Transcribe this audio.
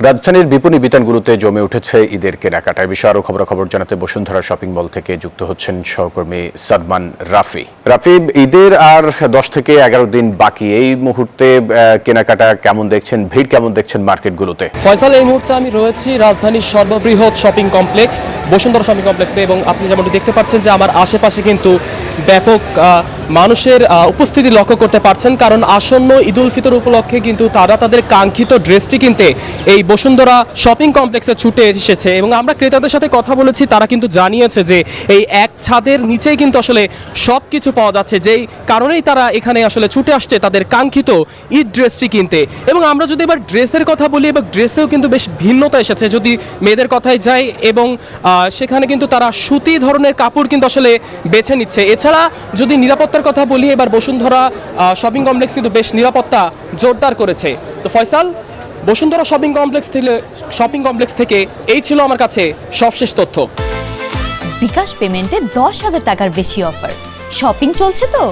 রাজধানীর বিপণী বিতানগুলোতে জমে উঠেছে ঈদের কেনাকাটার বিষয়ে আরো খবর জানাতে বসুন্ধরা শপিং মল থেকে যুক্ত হচ্ছেন সহকর্মী সাদমান রাফি। ঈদের আর 10 থেকে 11 দিন বাকি, এই মুহূর্তে কেনাকাটা কেমন দেখছেন, ভিড় কেমন দেখছেন মার্কেটগুলোতে? ফয়সাল, এই মুহূর্তে আমি রয়েছি রাজধানীর সর্ববৃহৎ শপিং কমপ্লেক্স বসুন্ধরা শপিং কমপ্লেক্সে এবং আপনি যেমনটি দেখতে পাচ্ছেন যে আমার আশেপাশে কিন্তু ব্যাপক মানুষের উপস্থিতি লক্ষ্য করতে পারছেন, কারণ আসন্ন ঈদ উল ফিতর উপলক্ষে কিন্তু তারা তাদের কাঙ্ক্ষিত ড্রেসটি কিনতে এই বসুন্ধরা শপিং কমপ্লেক্সে ছুটে এসেছে। এবং আমরা ক্রেতাদের সাথে কথা বলেছি, তারা কিন্তু জানিয়েছে যে এই এক ছাদের নিচেই কিন্তু আসলে সব কিছু পাওয়া যাচ্ছে, যেই কারণেই তারা এখানে আসলে ছুটে আসছে তাদের কাঙ্ক্ষিত ঈদ ড্রেসটি কিনতে। এবং আমরা যদি এবার ড্রেসের কথা বলি, এবং ড্রেসেও কিন্তু বেশ ভিন্নতা এসেছে যদি মেয়েদের কথায় যাই, এবং সেখানে কিন্তু তারা সুতি ধরনের কাপড় কিন্তু আসলে বেছে নিচ্ছে। এছাড়া যদি নিরাপত্তার কথা বলি, এবার বসুন্ধরা শপিং কমপ্লেক্স কিন্তু বেশ নিরাপত্তা জোরদার করেছে। তো ফয়সাল, বসুন্ধরা শপিং কমপ্লেক্স থেকে এই ছিল আমার কাছে সবশেষ তথ্য। বিকাশ পেমেন্টে 10,000 টাকার বেশি অফার, শপিং চলছে তো।